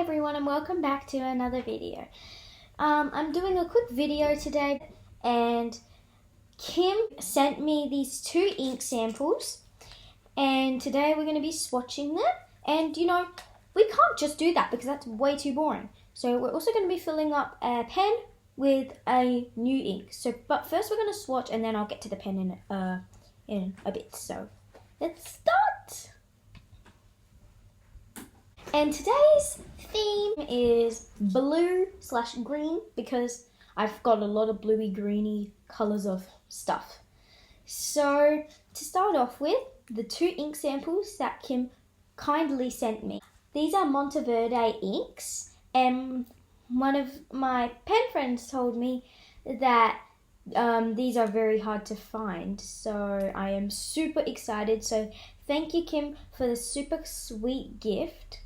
everyone and welcome back to another video. I'm doing a quick video today and Kim sent me these two ink samples and today we're going to be swatching them, and you know, we can't just do that because that's way too boring. So we're also going to be filling up a pen with a new ink. But first we're going to swatch and then I'll get to the pen in a bit. So let's start. And today's theme is blue/green because I've got a lot of bluey greeny colours of stuff. So to start off with, the two ink samples that Kim kindly sent me. These are Monteverde inks, and one of my pen friends told me that these are very hard to find, so I am super excited. So thank you, Kim, for the super sweet gift.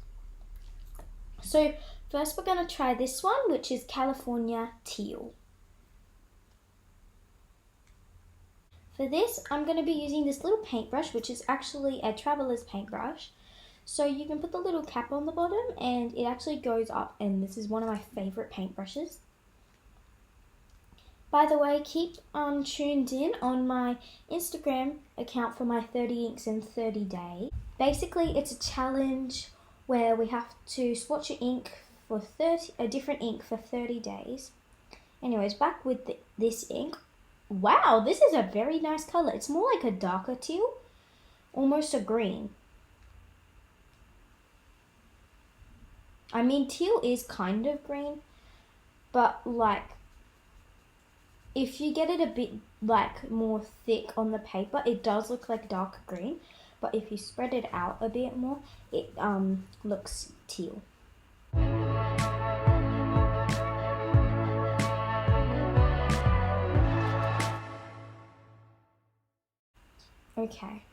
So first we're going to try this one, which is California Teal. For this, I'm going to be using this little paintbrush, which is actually a traveler's paintbrush. So you can put the little cap on the bottom and it actually goes up, and this is one of my favourite paintbrushes. By the way, keep tuned in on my Instagram account for my 30 inks in 30 days. Basically, it's a challenge where we have to swatch a different ink for 30 days. Anyways, back with this ink. Wow, this is a very nice colour. It's more like a darker teal, almost a green. I mean, teal is kind of green, but like, if you get it a bit like more thick on the paper, it does look like dark green. But if you spread it out a bit more, it looks teal. Okay,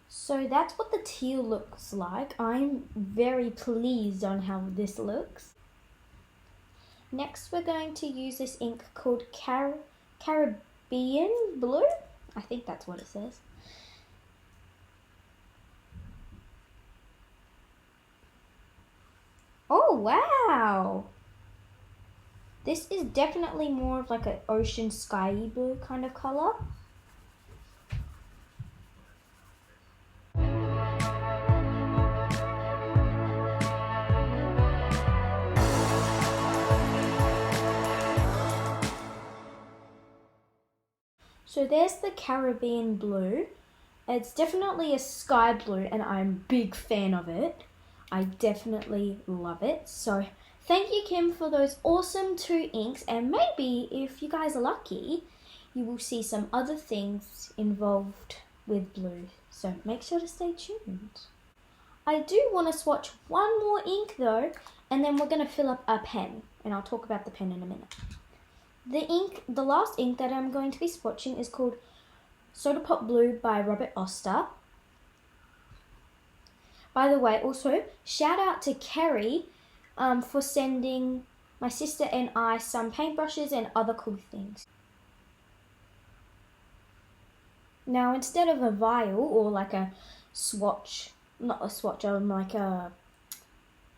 so that's what the teal looks like. I'm very pleased on how this looks. Next, we're going to use this ink called Caribbean Blue. I think that's what it says. Oh, wow! This is definitely more of like an ocean skyy blue kind of colour. So there's the Caribbean Blue. It's definitely a sky blue and I'm a big fan of it. I definitely love it. So thank you, Kim, for those awesome two inks, and maybe if you guys are lucky, you will see some other things involved with blue. So make sure to stay tuned. I do want to swatch one more ink though, and then we're going to fill up a pen, and I'll talk about the pen in a minute. The last ink that I'm going to be swatching is called Soda Pop Blue by Robert Oster. By the way, also, shout out to Kerry for sending my sister and I some paintbrushes and other cool things. Now, instead of a vial or like a swatch, not a swatch, like a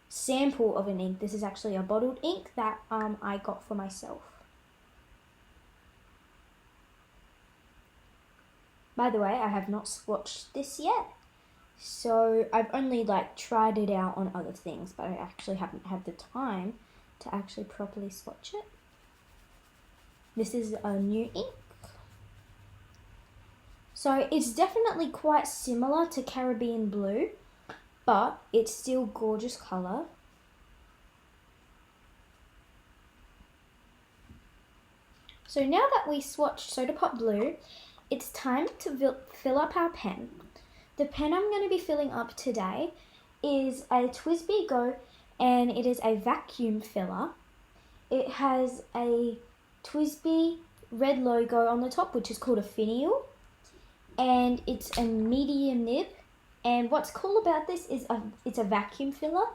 sample of an ink, this is actually a bottled ink that I got for myself. By the way, I have not swatched this yet. So I've only like tried it out on other things, but I actually haven't had the time to actually properly swatch it. This is a new ink. So it's definitely quite similar to Caribbean Blue, but it's still gorgeous colour. So now that we swatched Soda Pop Blue, it's time to fill up our pen. The pen I'm going to be filling up today is a TWSBI Go, and it is a vacuum filler. It has a TWSBI red logo on the top, which is called a finial, and it's a medium nib. And what's cool about this is it's a vacuum filler.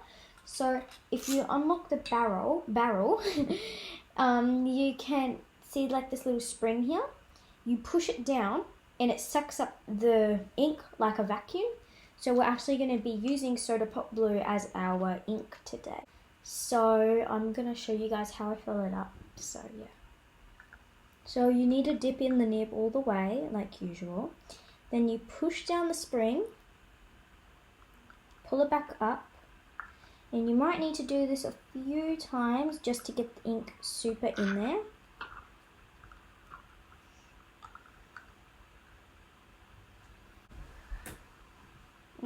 So if you unlock the barrel, you can see like this little spring here. You push it down and it sucks up the ink like a vacuum. So we're actually going to be using Soda Pop Blue as our ink today. So I'm going to show you guys how I fill it up. So yeah. So you need to dip in the nib all the way like usual. Then you push down the spring, pull it back up, and you might need to do this a few times just to get the ink super in there.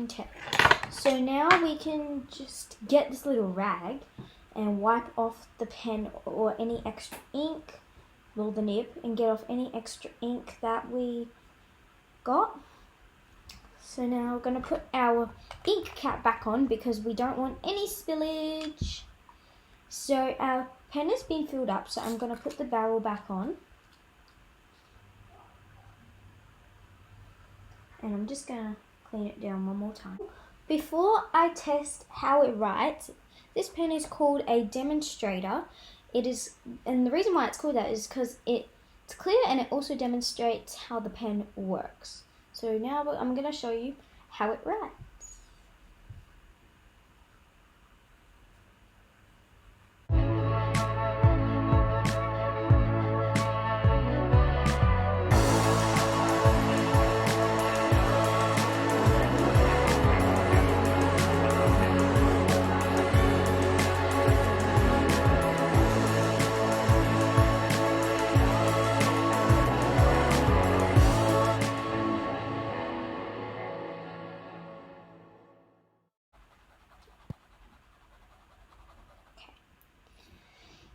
Okay, so now we can just get this little rag and wipe off the pen or any extra ink, roll the nib, and get off any extra ink that we got. So now we're going to put our ink cap back on because we don't want any spillage. So our pen has been filled up, so I'm going to put the barrel back on. And I'm just going to clean it down one more time. Before I test how it writes, this pen is called a demonstrator. It is, and the reason why it's called that is because it's clear and it also demonstrates how the pen works. So now I'm going to show you how it writes.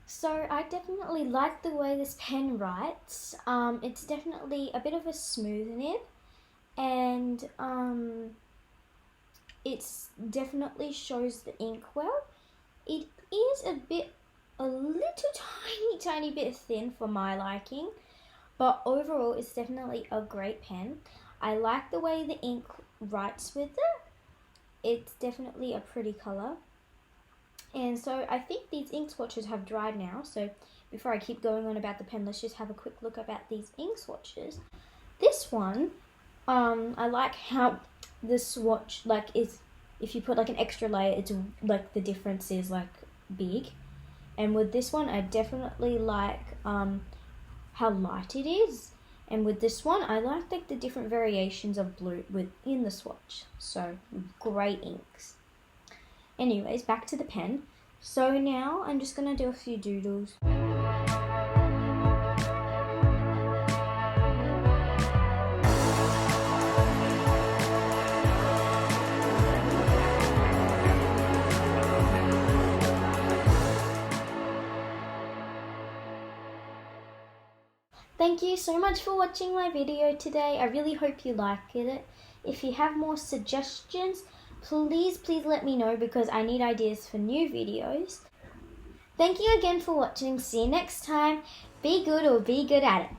So I definitely like the way this pen writes. It's definitely a bit of a smooth nib, and it definitely shows the ink well. It is a little tiny bit thin for my liking, but overall it's definitely a great pen. I like the way the ink writes with it. It's definitely a pretty color. And so I think these ink swatches have dried now. So before I keep going on about the pen, let's just have a quick look about these ink swatches. This one, I like how the swatch is, if you put like an extra layer, it's like the difference is like big. And with this one, I definitely like how light it is. And with this one, I like the different variations of blue within the swatch. So great inks. Anyways, back to the pen. So now I'm just going to do a few doodles. Thank you so much for watching my video today. I really hope you liked it. If you have more suggestions, please let me know because I need ideas for new videos. Thank you again for watching. See you next time. Be good or be good at it.